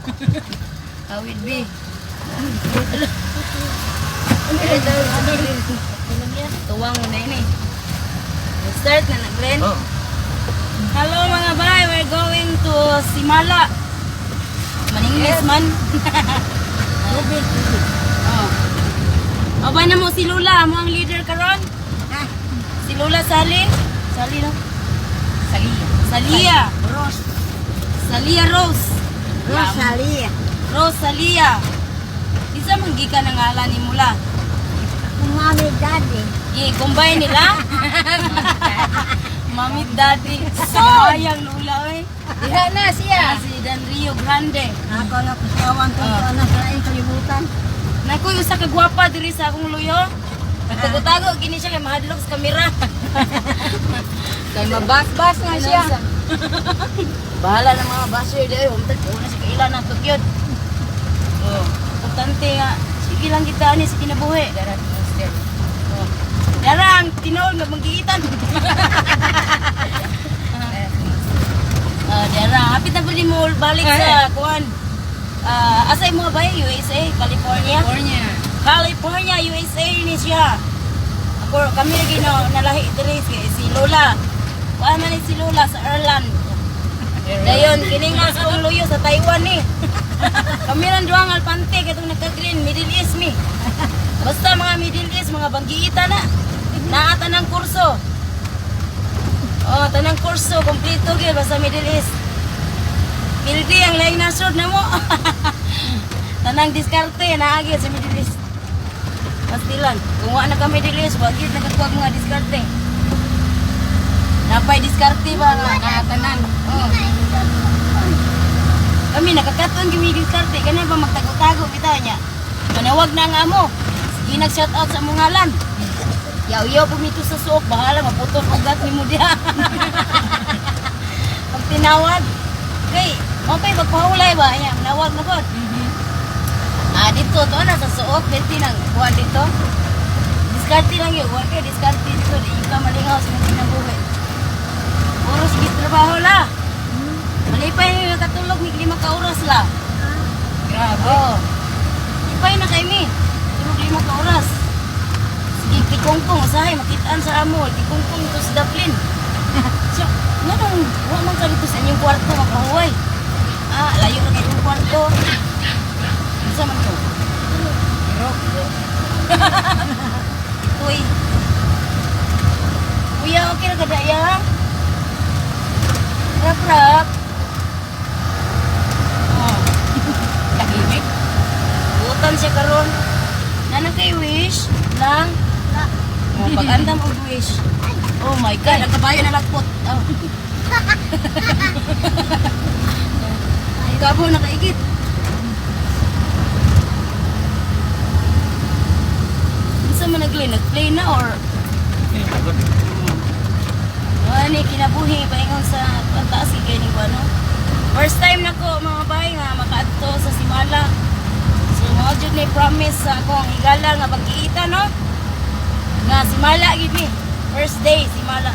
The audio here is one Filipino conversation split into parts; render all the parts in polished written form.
Awit B. Tuwang mo na yun eh. Start na nag-blend. Oh. Hello mga bay, we're going to Simala. Maningis man. Oh. Aba na mo si Lula, mo ang leader karon. Si Lula Sali. Sali no? Salia. Rose. Salia Rose. Rosalia. Rose Salia. Isa man gikan ang ngalan ni Mula. Mami, daddy. Combine nila. Mami, daddy. Sayang Lula eh. Diha na siya. Si Dan Rio Grande. Ako na kusawan ko na sa laing kalibutan. Nakoy usa ka gwapa diri sa akong luyo. Nagtago-tago gini siya kay mahadlok sa kamera. Kay mabas-bas nga siya. Bahala ng mga basher dahil humtad ko na si kailan ng tukyod. Oh, importante nga. Sige lang kita ni sa kinabuhi. Darang monster. Oh. Darang tinol nga magiitan. Darang hapit na pwede mo balik sa kuan. Asay mo ba USA, California? California, USA ni siya. Ako kami lagi nalahi diri si Lola. Kuan man ni si Lola sa Ireland. Dayon kini nga sa kong luyo sa Taiwan ni. Kami lang duang alpante katong nagka-green Middle East mi. Basta mga Middle East mga banggiita na. Naa tanang kurso. Oh, tanang kurso kompleto gyud basta Middle East. Pildi ang lain nasod na mo. Tanang diskarte na agad sa Middle East. Pastilan, kung wala na ka Middle East, wag yun nakakuha mga diskarte. Napay diskarte ba nga tanan? Oh. Kami nakakaton kami diskarte, ganun ba magtago-tago kita niya. Manawag na nga mo. Sige nag-shout out sa mong ngalan. Yaw-yaw pumito sa suok, bahala maputol ugat ni mo diha. Pag tinawag, okay, okay, magpahulay ba? Ayan, nawag na po. Dito, to na sa suok, pwede nang kuha dito. Diskarte lang yun, huwag kayo, diskarte dito, di ka malingaw sa mga kinabuhi. Puro sige trabaho la. Malipay na katulog, may 5 ka oras la. Grabe. Oh. Malipay na kayo mi, tulog 5 ka oras. Sige, tikongkong, usahay, makitaan sa amol, tikongkong ito sa Daplin. So, nga nung, huwag man ka dito sa inyong kwarto, makahuway. Layo na kayo yung kwarto. Isa man to. Uy. Kuya, okay na kadaya? Rap-rap. Oh. Tahimik. Butan siya karon. Nanang kay wish lang. Oh, pag-andam og wish. Oh my God, nagkabayo na lagpot. Oh. Gabo na kaigit. Nag-play na or ani kinabuhi paingon sa pagtaas kay ning ano. First time nako mga bay nga makaadto sa Simala. So mo jud ni promise sa akong higala nga pagkiita no. Nga Simala gid ni. First day Simala.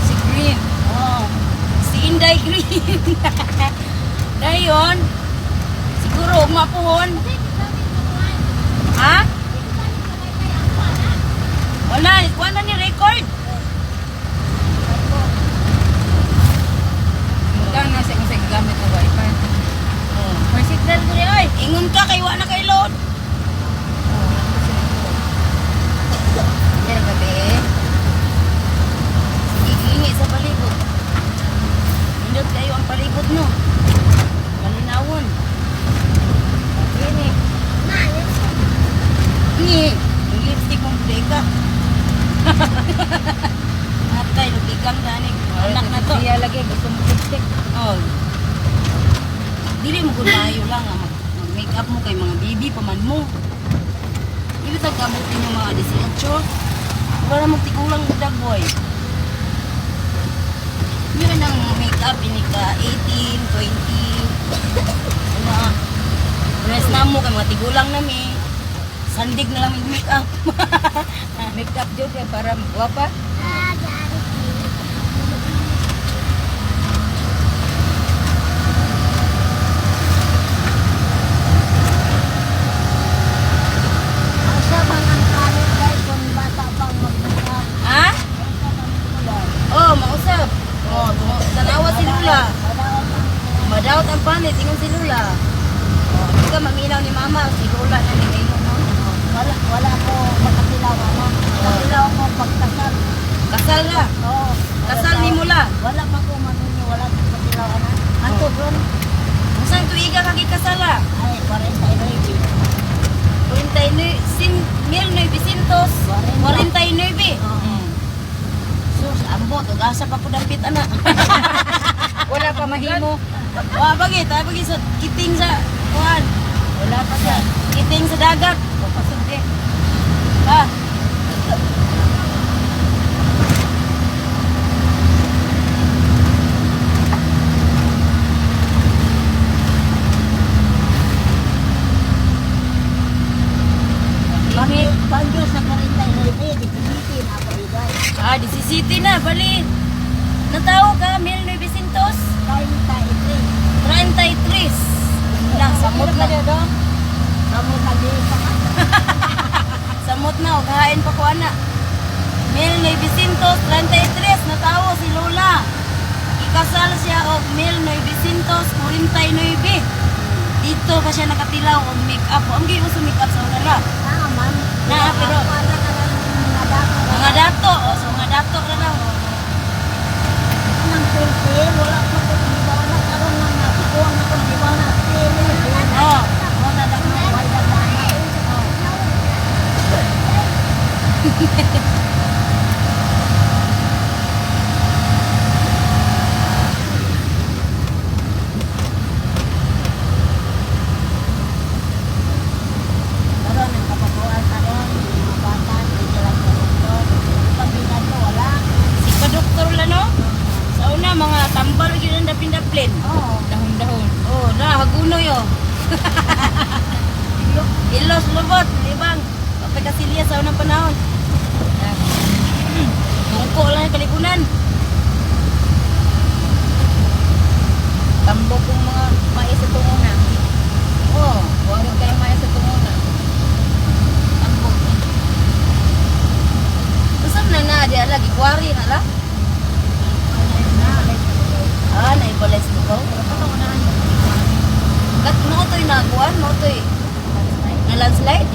Si Green. Oh. Si Inday Green. Dayon siguro mapuhon. Ha? Wala ni record. Mukhang nasa gamit na wifi. Oh. May signal ko rin ay. Ingon ka kay wala kay load. Yan gabi. Sige sa palibot. Indot kayo ang palibot no. Malinawon. Ini. Ni, yung lipstick mong ka. Atay, lugikan gani. Anak na to. Siya lagi gusto mo lipstick. Oh. Dili mo gunayo lang mag-make up mo kay mga baby paman mo. Dili tag abutin yung mga 18. Para magtigulang budag boy. Meron ng make up ini ka 18, 20. Ano? Rest na mo kay mga tigulang nami. Sandig na lang mag-make up. Make up jud kay para guwapa. ang panit, ingon si Lola. Oh, hindi ka maminaw ni Mama, si Lola na ni Ngayon, no? Wala ko makatilaw, ano? Makatilaw ko pagkasal. Kasal na. Oo. Kasal ni Mula. Wala pa ko manunyo, wala ko makatilaw, ano? Anto, bro? Musang tuiga kagi kasala. Ay, 49. 19,900. 49. Oo. Sus, ambot, ug-asa pa ko dampit, ana. Wala pa mahimo. Wa bagit, ay bagit sa kiting sa kuan. Wala pa siya. Kiting sa dagat. Papasugdi. Ah. Bakit? Pagyo sa 49, dipilitin ako, igay. Ah, di si City na, bali. Natawo ka, 1900. 33. Lang, samot na. Kamu tadi pa ka? Samot na, ughain pa ko, ana. 1933, natawo si Lola. Ikasal siya og 1949. Dito pa siya nakatilaw og make-up. Ang giyo sa make-up sa una. Naman. Na, pero Wala ka lang mga dato. mga dato, so mga dato na lang. Nang pwede, wala pa ko dibawa na karon nang nakuha na ko dibawa na. Oh. Mo na lang na wala na. Karon ang kapakuan karon mga bata hindi lang doktor. Pamilya ko wala. Si ka-doktor la no? Sa una, mga tambal gyud ang dapin-daplin. Oo. Dahon-dahon. Oh, na haguno yo. Ilos lubot, libang. Pagkasilya sa unang panahon. Tungko lang ang kalibunan. Tambok kong mga mais sa tunguna. Oh, Huwag kayo mais sa tunguna. tambok. Usap na na, di lagi kwari na la. Ah, naibalay sa tukaw. Kat mo to'y nakuan, mo to'y na landslide.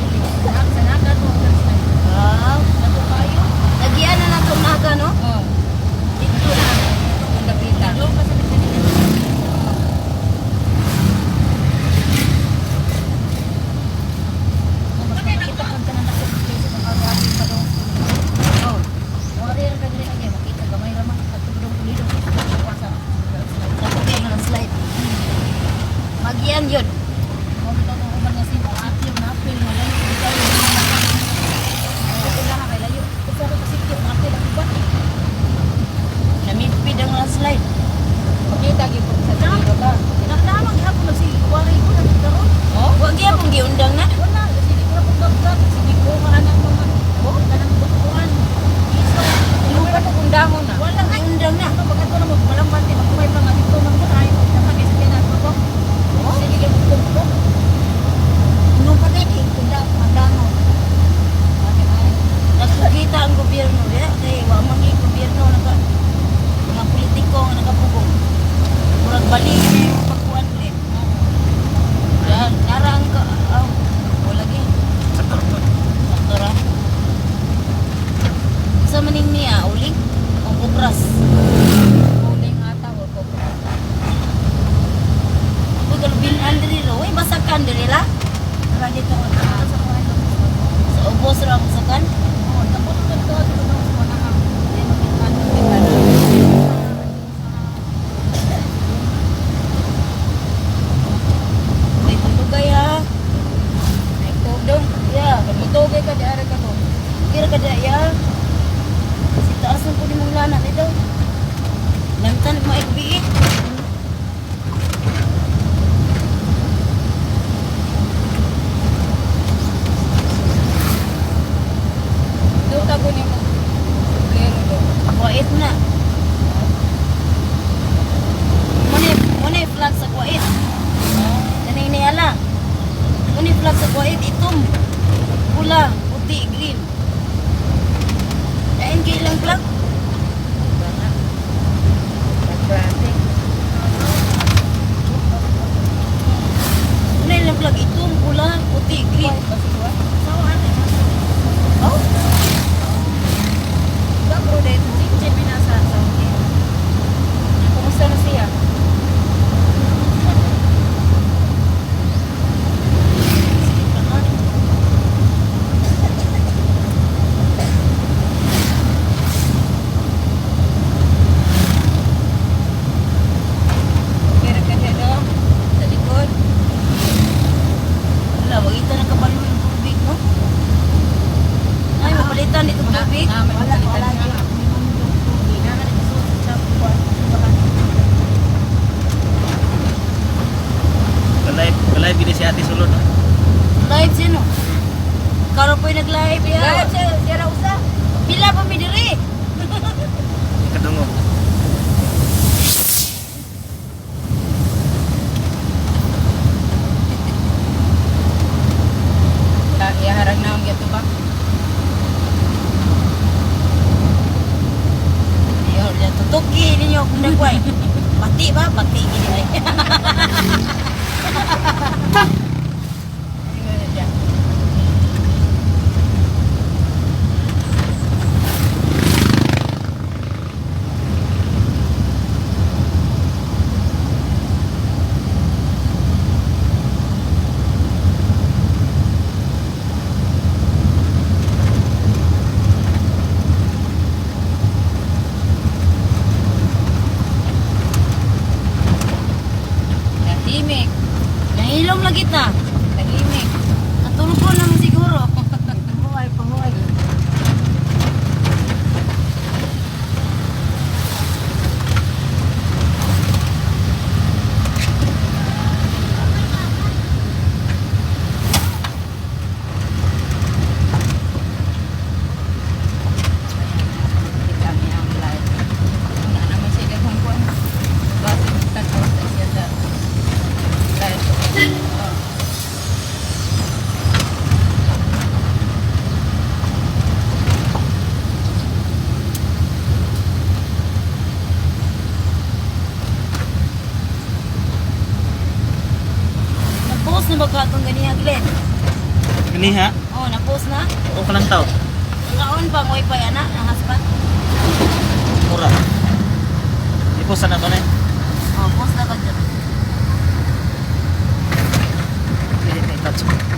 Ah, nagian na nato naga, no? Oh. Dito na. Ang dapitan. Oh, nato kay nga landslide. Magian yun. Namipid ang landslide. Makita gipon sa dito ka. Oh, wag gyapon giundang na. Lupa to kung dahon na. Wala giundang na. Nakikita ang gobyerno, ya, kay wa man yung gobyerno naga mga politiko nga nagapugong. Murag bali na yung pagkuan ulit. Yan, narang ka, wala gi. Saktora. Sa maning niya, uling o kubras. Uling ata o kopra. Uy, galubinan diri ro. Uy, basakan diri la. Sa ubos ra ang basakan. Uy, tulugay ha. Ay tudong. Ya, Itugay ka di ara ka to. kira ka da ya. Si taas ang kunin mong lana nito. Lamtan mo igbiit. Doon ka kunin mo. Lero do. Kuwait na. Muna flag sa Kuwait. Kanay ni ala. Muna flag sa Kuwait. Itom. Pula, puti, green. Dain kailang flag. Nagklase. si Ate Sulod. No? Live sino? Karo po'y nag-live ya. Live siya raw usa. Pila pa mi diri. Kadungog. Iharag na ang gato ba? Yo, ya tutuki ninyo kung nagway. Pati ba? Pati gini ay. Tahimik. Nahilom lagi ta. Tahimik. Katulog ko lang siguro. Panguhay, panguhay. Kita niya ang live. Wala naman sila kung kuwan. Bakit tatawa sa siya sa live. Oh. Na-post na ba ka itong ganiya, Glenn? Ganiha. Oh, na-post na. O ka lang tao. Ngaon pa mo ipay anak ng husband. Mura. Ipo sana to na eh. Oh, post na ka dyan. Pwede na i-touch ko.